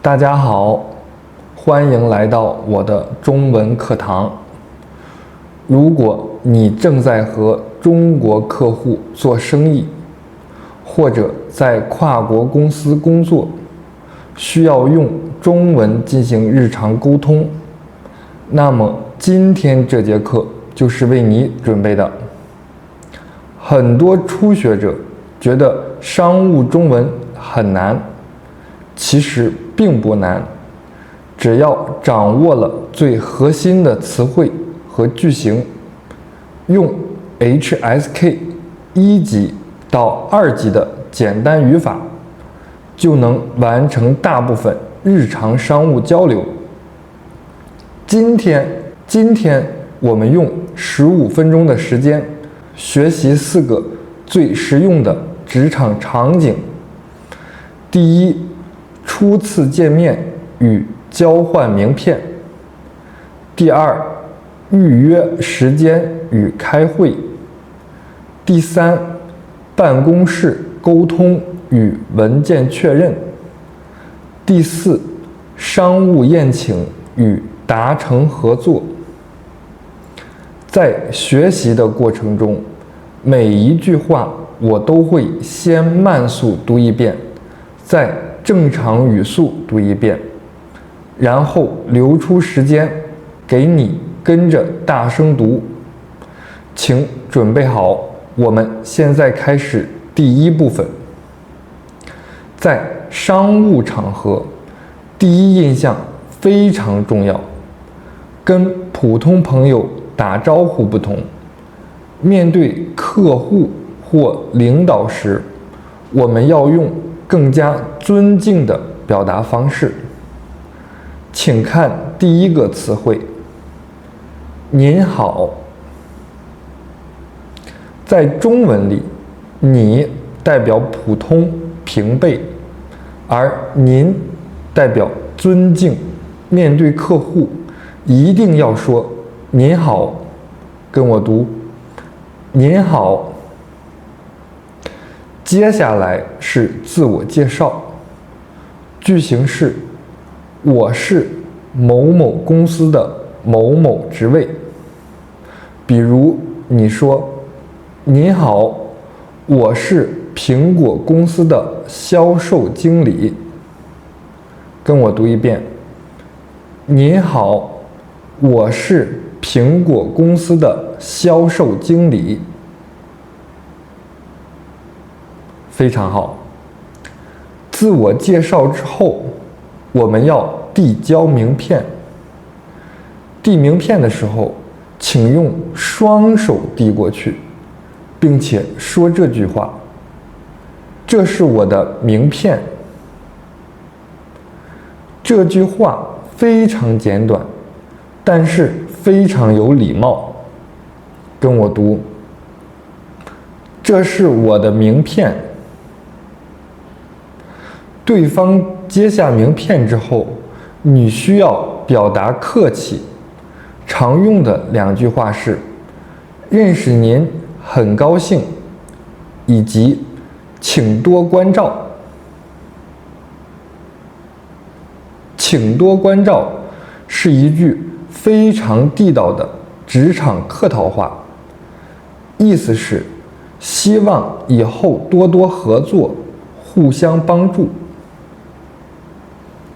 大家好，欢迎来到我的中文课堂。如果你正在和中国客户做生意，或者在跨国公司工作，需要用中文进行日常沟通，那么今天这节课就是为你准备的。很多初学者觉得商务中文很难，其实并不难，只要掌握了最核心的词汇和句型，用 HSK 1级到2级的简单语法，就能完成大部分日常商务交流。今天我们用15分钟的时间学习4个最实用的职场场景。第一，初次见面与交换名片。第二，预约时间与开会。第三，办公室沟通与文件确认。第四，商务宴请与达成合作。在学习的过程中，每一句话我都会先慢速读一遍，再正常语速读一遍，然后留出时间给你跟着大声读。请准备好，我们现在开始第一部分。在商务场合，第一印象非常重要。跟普通朋友打招呼不同，面对客户或领导时，我们要用更加尊敬的表达方式。请看第一个词汇，您好。在中文里，你代表普通平辈，而您代表尊敬。面对客户，一定要说您好，跟我读，您好。接下来是自我介绍，句型是我是某某公司的某某职位。比如你说您好，我是苹果公司的销售经理。跟我读一遍，您好，我是苹果公司的销售经理。非常好。自我介绍之后，我们要递交名片。递名片的时候，请用双手递过去，并且说这句话：这是我的名片。这句话非常简短，但是非常有礼貌。跟我读，这是我的名片。对方接下名片之后，你需要表达客气。常用的2句话是认识您很高兴，以及请多关照。请多关照是一句非常地道的职场客套话，意思是希望以后多多合作，互相帮助。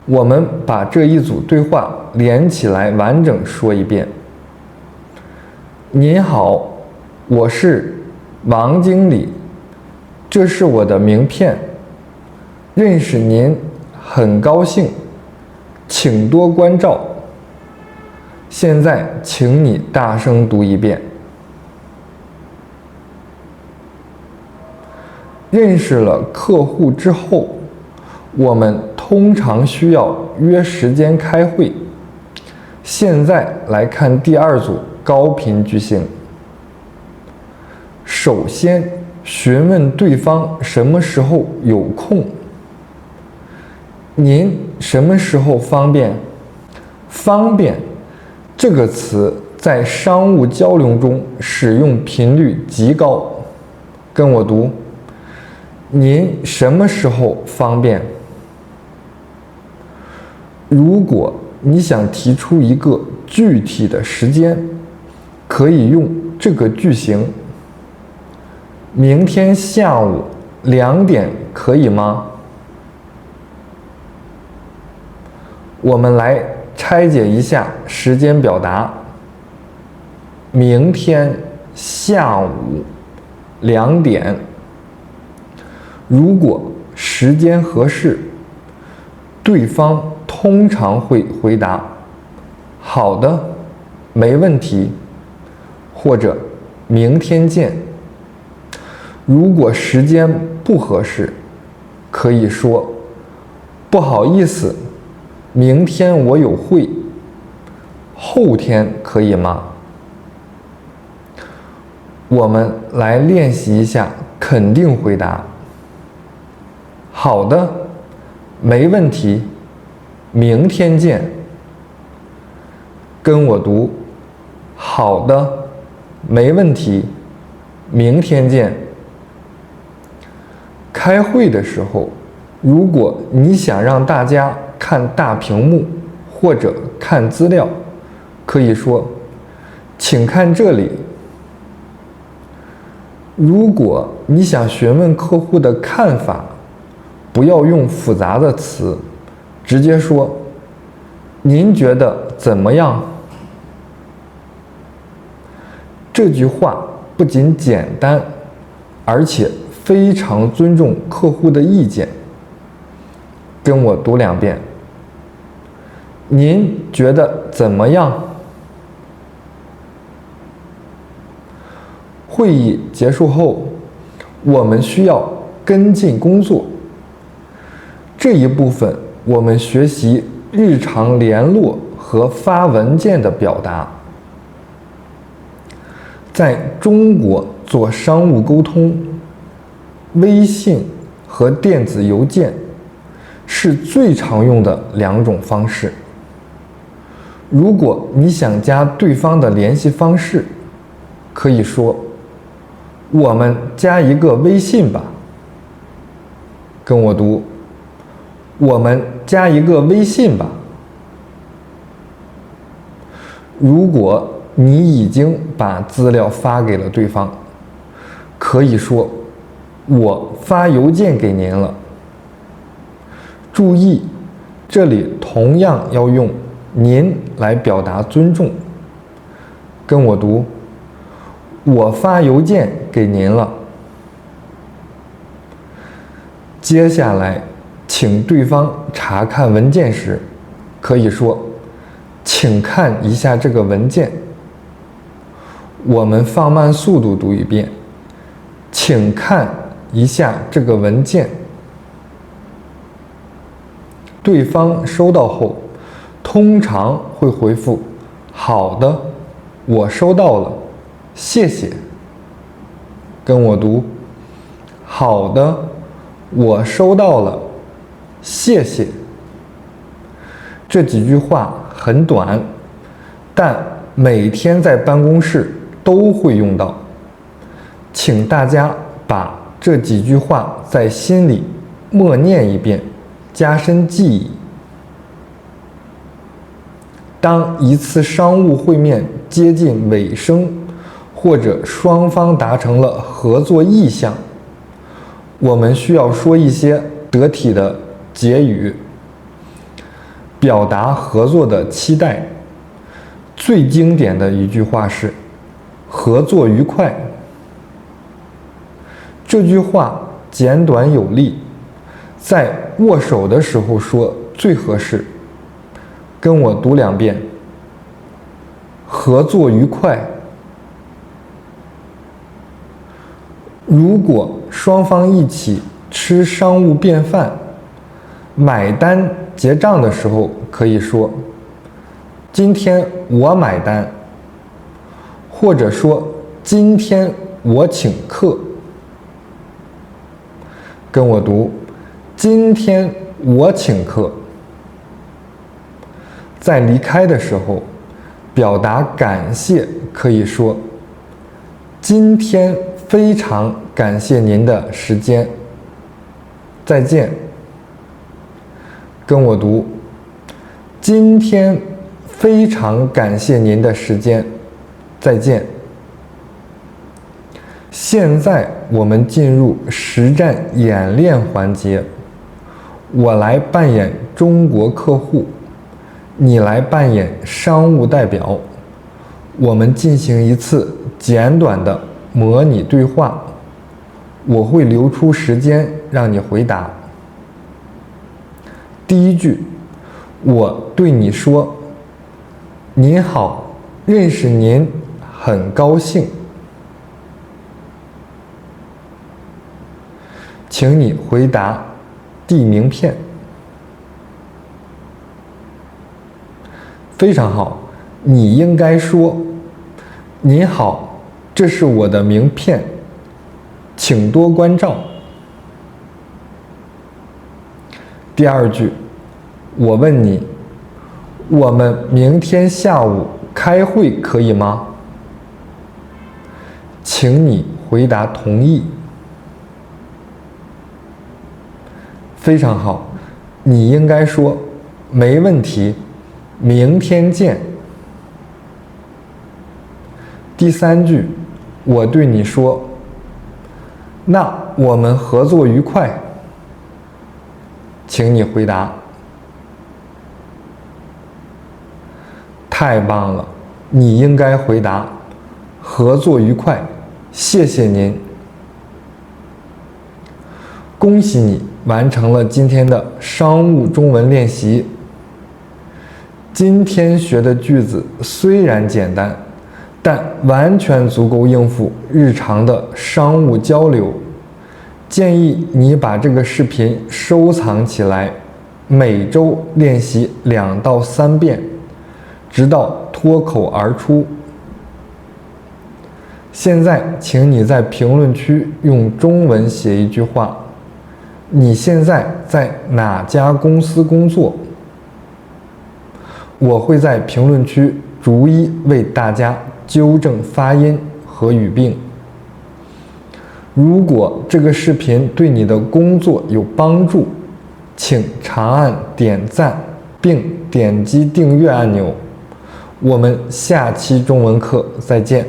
我们把这一组对话连起来完整说一遍。您好，我是王经理，这是我的名片。认识您很高兴，请多关照。现在请你大声读一遍。认识了客户之后，我们通常需要约时间开会。现在来看第2组高频句型。首先询问对方什么时候有空。您什么时候方便？方便这个词在商务交流中使用频率极高。跟我读，您什么时候方便？如果你想提出一个具体的时间，可以用这个句型：明天下午2点可以吗？我们来拆解一下时间表达。明天下午2点，如果时间合适，对方通常会回答好的，没问题，或者明天见。如果时间不合适，可以说不好意思，明天我有会，后天可以吗？我们来练习一下肯定回答。好的，没问题，明天见。跟我读，好的，没问题，明天见。开会的时候，如果你想让大家看大屏幕或者看资料，可以说请看这里。如果你想询问客户的看法，不要用复杂的词，直接说您觉得怎么样？这句话不仅简单，而且非常尊重客户的意见。跟我读2遍。您觉得怎么样？会议结束后，我们需要跟进工作。这一部分我们学习日常联络和发文件的表达。在中国做商务沟通，微信和电子邮件是最常用的2种方式。如果你想加对方的联系方式，可以说我们加一个微信吧。跟我读，我们加一个微信吧。如果你已经把资料发给了对方，可以说我发邮件给您了。注意，这里同样要用您来表达尊重。跟我读，我发邮件给您了。接下来请对方查看文件时，可以说请看一下这个文件。我们放慢速度读一遍，请看一下这个文件。对方收到后，通常会回复好的，我收到了，谢谢。跟我读，好的，我收到了，谢谢。这几句话很短，但每天在办公室都会用到，请大家把这几句话在心里默念一遍，加深记忆。当一次商务会面接近尾声，或者双方达成了合作意向，我们需要说一些得体的结语，表达合作的期待。最经典的一句话是合作愉快。这句话简短有力，在握手的时候说最合适。跟我读2遍，合作愉快。如果双方一起吃商务便饭，买单结账的时候可以说今天我买单，或者说今天我请客。跟我读，今天我请客。在离开的时候，表达感谢可以说今天非常感谢您的时间，再见。跟我读，今天非常感谢您的时间，再见。现在我们进入实战演练环节，我来扮演中国客户，你来扮演商务代表，我们进行一次简短的模拟对话，我会留出时间让你回答。第一句，我对你说：“您好，认识您很高兴。”请你回答递名片。非常好，你应该说：“您好，这是我的名片，请多关照。”第二句，我问你，我们明天下午开会可以吗？请你回答同意。非常好，你应该说没问题，明天见。第三句，我对你说：“那我们合作愉快。”请你回答。太棒了，你应该回答：“合作愉快，谢谢您。”恭喜你完成了今天的商务中文练习。今天学的句子虽然简单，但完全足够应付日常的商务交流。建议你把这个视频收藏起来，每周练习2到3遍，直到脱口而出。现在，请你在评论区用中文写一句话。你现在在哪家公司工作？我会在评论区逐一为大家纠正发音和语病。如果这个视频对你的工作有帮助，请长按点赞并点击订阅按钮。我们下期中文课再见。